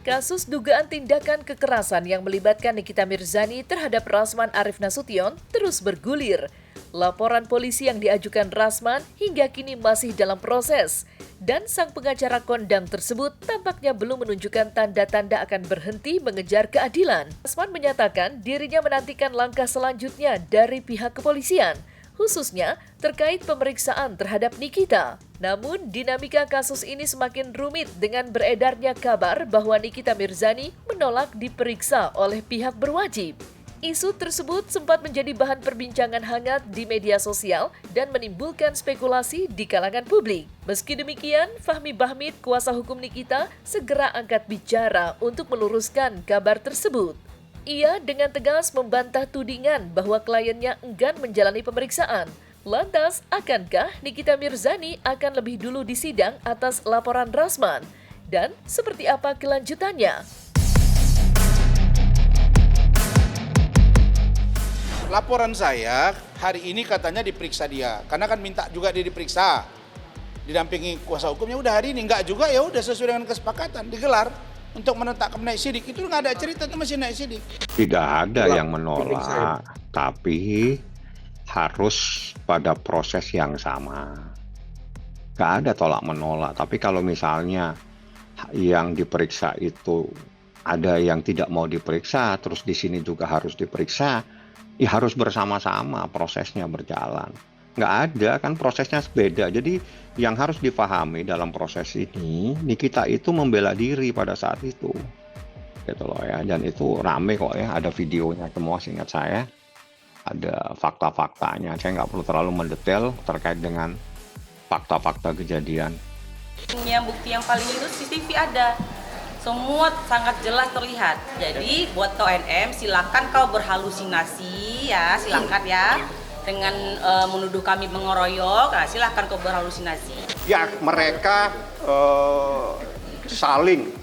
Kasus dugaan tindakan kekerasan yang melibatkan Nikita Mirzani terhadap Rasman Arief Nasution terus bergulir. Laporan polisi yang diajukan Rasman hingga kini masih dalam proses. Dan sang pengacara kondang tersebut tampaknya belum menunjukkan tanda-tanda akan berhenti mengejar keadilan. Rasman menyatakan dirinya menantikan langkah selanjutnya dari pihak kepolisian, khususnya terkait pemeriksaan terhadap Nikita. Namun, dinamika kasus ini semakin rumit dengan beredarnya kabar bahwa Nikita Mirzani menolak diperiksa oleh pihak berwajib. Isu tersebut sempat menjadi bahan perbincangan hangat di media sosial dan menimbulkan spekulasi di kalangan publik. Meski demikian, Fahmi Bahmid, kuasa hukum Nikita, segera angkat bicara untuk meluruskan kabar tersebut. Ia dengan tegas membantah tudingan bahwa kliennya enggan menjalani pemeriksaan. Lantas, akankah Nikita Mirzani akan lebih dulu disidang atas laporan Rasman? Dan seperti apa kelanjutannya? Laporan saya hari ini katanya diperiksa dia, karena kan minta juga dia diperiksa, didampingi kuasa hukumnya. Udah hari ini enggak juga, ya udah sesuai dengan kesepakatan digelar untuk menetapkan naik sidik. Itu nggak ada cerita, itu masih naik sidik. Tidak ada yang menolak, tapi harus pada proses yang sama. Nggak ada tolak menolak, tapi kalau misalnya yang diperiksa itu ada yang tidak mau diperiksa, terus di sini juga harus diperiksa, ya harus bersama-sama prosesnya berjalan. Nggak ada, kan prosesnya beda. Jadi yang harus dipahami dalam proses ini, Nikita itu membela diri pada saat itu. Gitu loh ya, dan itu rame kok ya, ada videonya semua seingat saya. Ada fakta-faktanya, saya nggak perlu terlalu mendetail terkait dengan fakta-fakta kejadian. Bukti yang paling itu CCTV ada, semua sangat jelas terlihat. Jadi buat KNM silakan kau berhalusinasi ya, silakan ya, dengan menuduh kami mengeroyok, nah, silakan kau berhalusinasi. Ya mereka saling,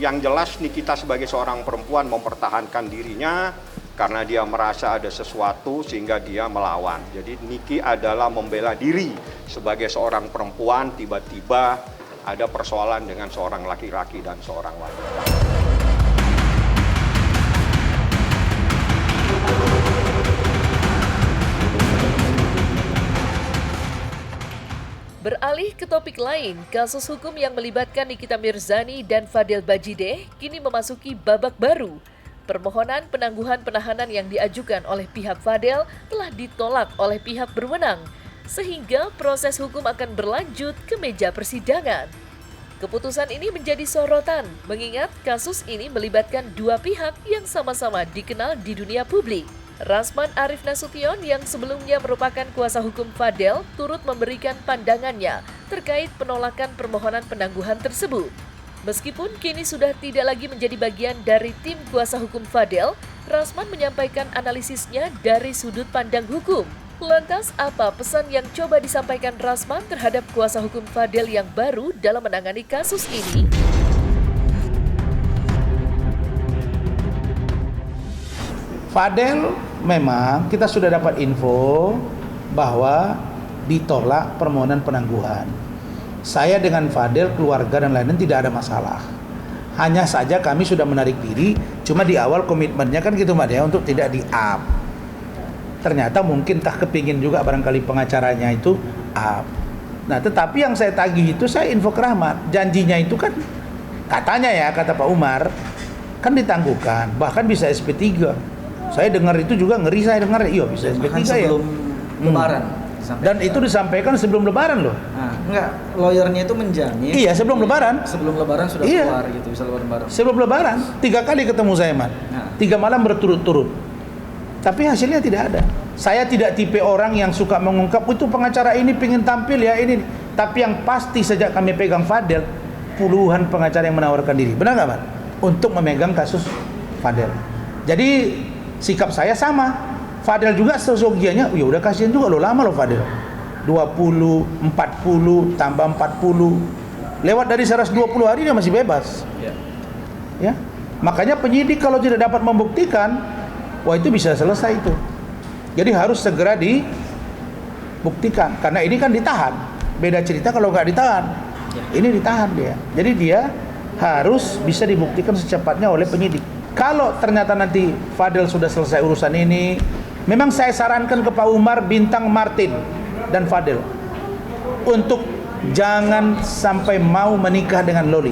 yang jelas Nikita sebagai seorang perempuan mempertahankan dirinya karena dia merasa ada sesuatu sehingga dia melawan. Jadi Niki adalah membela diri sebagai seorang perempuan, tiba-tiba ada persoalan dengan seorang laki-laki dan seorang wanita. Beralih ke topik lain, kasus hukum yang melibatkan Nikita Mirzani dan Fadel Bajideh kini memasuki babak baru. Permohonan penangguhan penahanan yang diajukan oleh pihak Fadel telah ditolak oleh pihak berwenang, sehingga proses hukum akan berlanjut ke meja persidangan. Keputusan ini menjadi sorotan, mengingat kasus ini melibatkan dua pihak yang sama-sama dikenal di dunia publik. Rasman Arief Nasution yang sebelumnya merupakan kuasa hukum Fadel turut memberikan pandangannya terkait penolakan permohonan penangguhan tersebut. Meskipun kini sudah tidak lagi menjadi bagian dari tim kuasa hukum Fadel, Rasman menyampaikan analisisnya dari sudut pandang hukum. Lantas, apa pesan yang coba disampaikan Rasman terhadap kuasa hukum Fadel yang baru dalam menangani kasus ini? Fadel memang kita sudah dapat info bahwa ditolak permohonan penangguhan. Saya dengan Fadel, keluarga dan lain-lain tidak ada masalah. Hanya saja kami sudah menarik diri, cuma di awal komitmennya kan gitu Mbak Dea, untuk tidak di-up. Ternyata mungkin tak kepingin juga barangkali pengacaranya itu up. Nah tetapi yang saya tagih itu saya info ke Rahmat. Janjinya itu kan katanya ya, kata Pak Umar, kan ditangguhkan, bahkan bisa SP3. Saya dengar itu juga ngeri, saya dengar, iya bisa SP3 ya. Sebelum Lebaran. Dan itu disampaikan sebelum Lebaran loh. Nah, enggak, lawyernya itu menjamin. Iya, sebelum Lebaran. Sebelum Lebaran sudah keluar gitu, bisa Lebaran. Sebelum Lebaran, 3 kali ketemu saya, Man. 3 malam berturut-turut. Tapi hasilnya tidak ada. Saya tidak tipe orang yang suka mengungkap, itu pengacara ini pengen tampil ya ini. Tapi yang pasti sejak kami pegang Fadel, puluhan pengacara yang menawarkan diri. Benar nggak, Man? Untuk memegang kasus Fadel. Jadi sikap saya sama. Fadel juga sosiologianya, ya udah kasihan juga lo, lama lo Fadel. 20, 40, tambah 40. Lewat dari 120 hari dia masih bebas. Ya. Makanya penyidik kalau tidak dapat membuktikan, wah itu bisa selesai itu. Jadi harus segera dibuktikan. Karena ini kan ditahan. Beda cerita kalau nggak ditahan. Ini ditahan dia. Jadi dia harus bisa dibuktikan secepatnya oleh penyidik. Kalau ternyata nanti Fadel sudah selesai urusan ini, memang saya sarankan ke Pak Umar, Bintang, Martin, dan Fadel untuk jangan sampai mau menikah dengan Loli.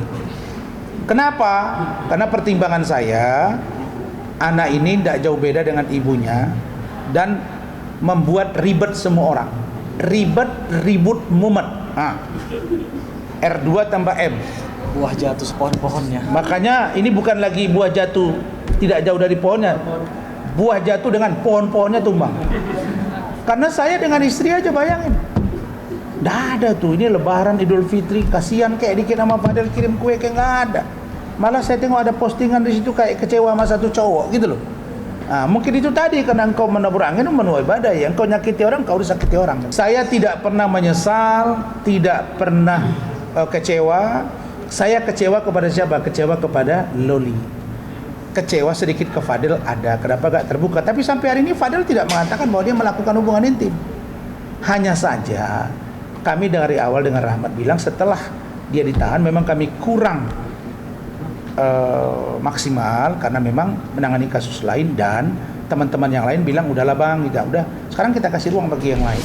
Kenapa? Karena pertimbangan saya, anak ini tidak jauh beda dengan ibunya dan membuat ribet semua orang. Ribut mumet. R2 tambah M. Buah jatuh sepohon-pohonnya. Makanya ini bukan lagi buah jatuh tidak jauh dari pohonnya. Buah jatuh dengan pohon-pohonnya tumbang. Karena saya dengan istri aja bayangin. Nggak ada tuh, ini Lebaran Idul Fitri, kasihan kayak dikit sama Fadel kirim kue kayak nggak ada. Malah saya tengok ada postingan di situ kayak kecewa sama satu cowok gitu loh. Mungkin itu tadi karena engkau menabur angin menuai badai, engkau nyakiti orang, kau disakiti orang. Saya tidak pernah menyesal, tidak pernah kecewa. Saya kecewa kepada siapa? Kecewa kepada Loli. Kecewa sedikit ke Fadel ada, kenapa gak terbuka? Tapi sampai hari ini Fadel tidak mengatakan bahwa dia melakukan hubungan intim. Hanya saja kami dari awal dengan Rahmat bilang setelah dia ditahan memang kami kurang maksimal karena memang menangani kasus lain dan teman-teman yang lain bilang udahlah bang, tidak udah. Sekarang kita kasih ruang bagi yang lain.